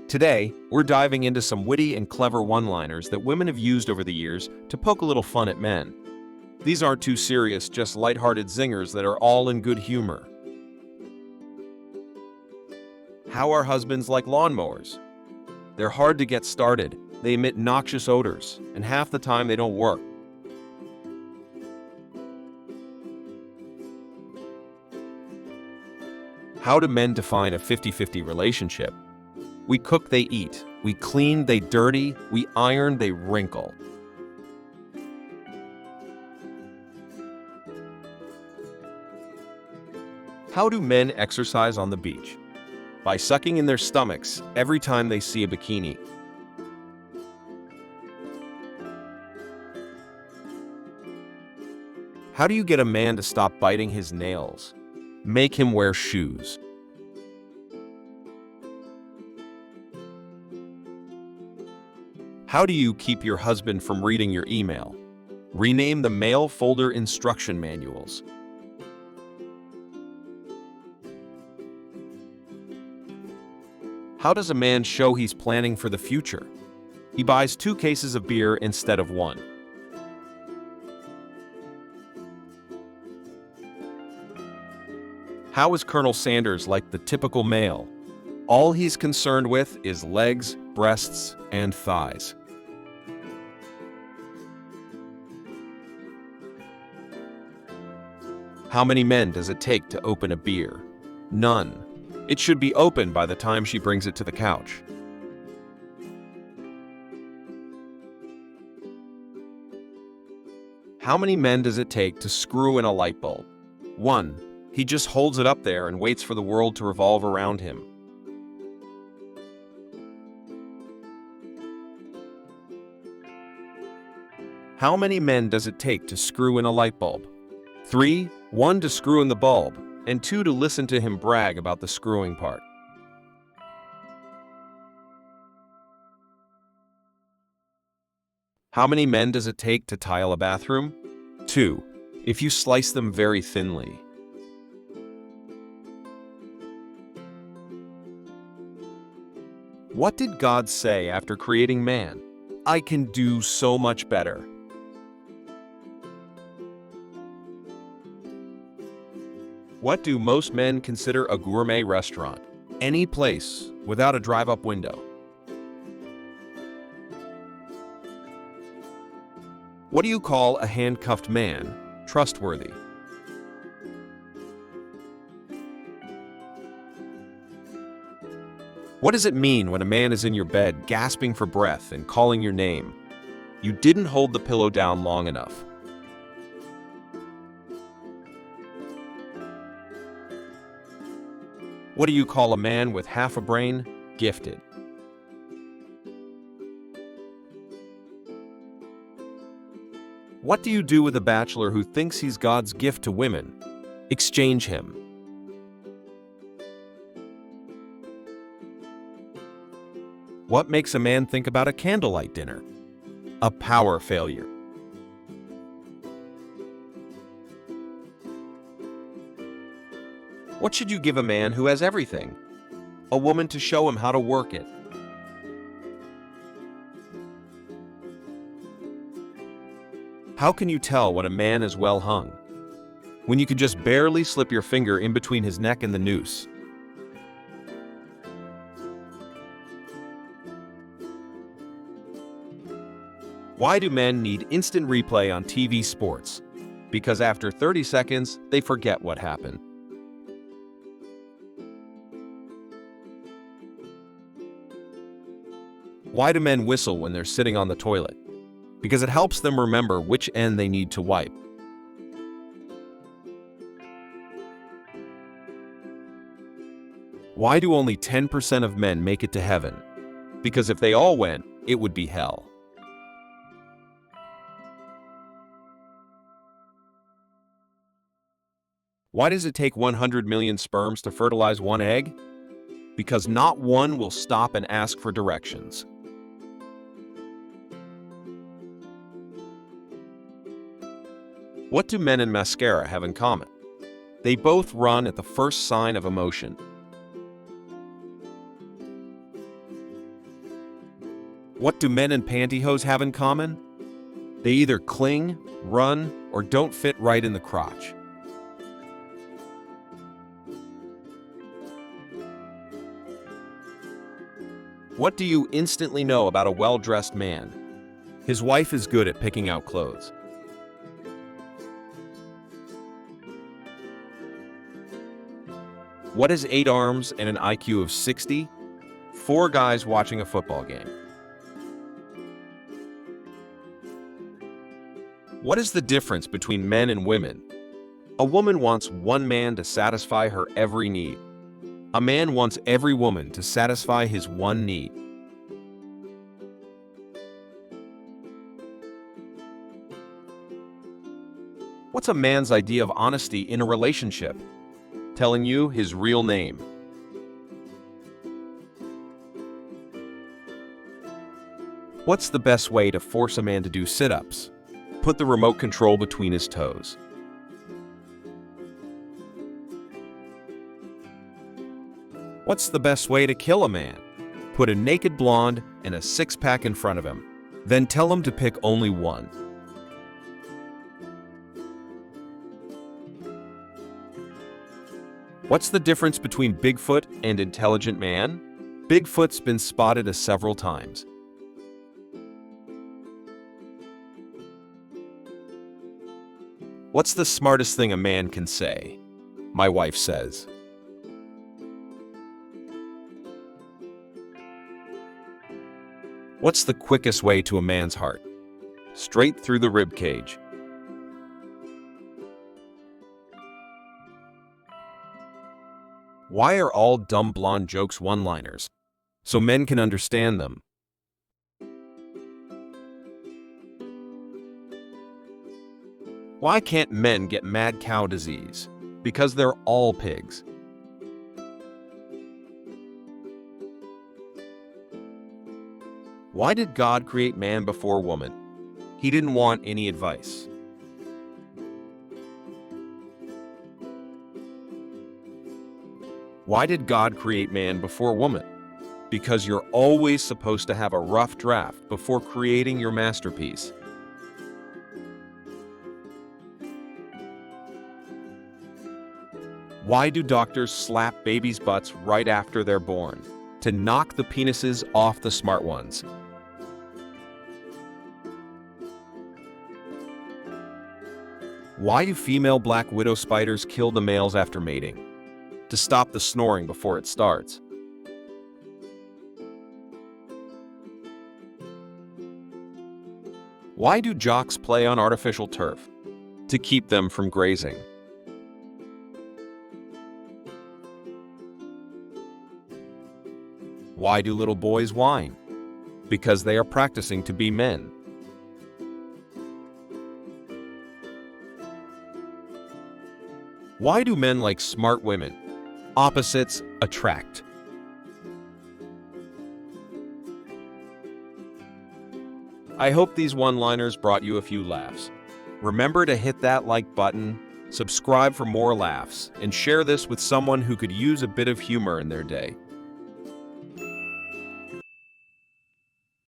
Today, we're diving into some witty and clever one-liners that women have used over the years to poke a little fun at men. These aren't too serious, just lighthearted zingers that are all in good humor. How are husbands like lawnmowers? They're hard to get started, they emit noxious odors, and half the time they don't work. How do men define a 50-50 relationship? We cook, they eat. We clean, they dirty. We iron, they wrinkle. How do men exercise on the beach? By sucking in their stomachs every time they see a bikini. How do you get a man to stop biting his nails? Make him wear shoes. How do you keep your husband from reading your email? Rename the mail folder instruction manuals. How does a man show he's planning for the future? He buys 2 cases of beer instead of 1. How is Colonel Sanders like the typical male? All he's concerned with is legs, breasts, and thighs. How many men does it take to open a beer? None. It should be open by the time she brings it to the couch. How many men does it take to screw in a light bulb? 1. He just holds it up there and waits for the world to revolve around him. How many men does it take to screw in a light bulb? 3. 1 to screw in the bulb, and 2 to listen to him brag about the screwing part. How many men does it take to tile a bathroom? 2, if you slice them very thinly. What did God say after creating man? I can do so much better. What do most men consider a gourmet restaurant? Any place without a drive-up window. What do you call a handcuffed man? Trustworthy. What does it mean when a man is in your bed gasping for breath and calling your name? You didn't hold the pillow down long enough. What do you call a man with half a brain? Gifted. What do you do with a bachelor who thinks he's God's gift to women? Exchange him. What makes a man think about a candlelight dinner? A power failure. What should you give a man who has everything? A woman to show him how to work it. How can you tell when a man is well hung? When you can just barely slip your finger in between his neck and the noose. Why do men need instant replay on TV sports? Because after 30 seconds, they forget what happened. Why do men whistle when they're sitting on the toilet? Because it helps them remember which end they need to wipe. Why do only 10% of men make it to heaven? Because if they all went, it would be hell. Why does it take 100 million sperms to fertilize 1 egg? Because not one will stop and ask for directions. What do men and mascara have in common? They both run at the first sign of emotion. What do men and pantyhose have in common? They either cling, run, or don't fit right in the crotch. What do you instantly know about a well-dressed man? His wife is good at picking out clothes. What is 8 arms and an IQ of 60? 4 guys watching a football game. What is the difference between men and women? A woman wants one man to satisfy her every need. A man wants every woman to satisfy his one need. What's a man's idea of honesty in a relationship? Telling you his real name. What's the best way to force a man to do sit-ups? Put the remote control between his toes. What's the best way to kill a man? Put a naked blonde and a six-pack in front of him. Then tell him to pick only one. What's the difference between Bigfoot and intelligent man? Bigfoot's been spotted several times. What's the smartest thing a man can say? My wife says. What's the quickest way to a man's heart? Straight through the rib cage. Why are all dumb blonde jokes one-liners? So men can understand them. Why can't men get mad cow disease? Because they're all pigs. Why did God create man before woman? He didn't want any advice. Why did God create man before woman? Because you're always supposed to have a rough draft before creating your masterpiece. Why do doctors slap babies' butts right after they're born? To knock the penises off the smart ones. Why do female black widow spiders kill the males after mating? To stop the snoring before it starts. Why do jocks play on artificial turf? To keep them from grazing. Why do little boys whine? Because they are practicing to be men. Why do men like smart women? Opposites attract. I hope these one-liners brought you a few laughs. Remember to hit that like button, subscribe for more laughs, and share this with someone who could use a bit of humor in their day.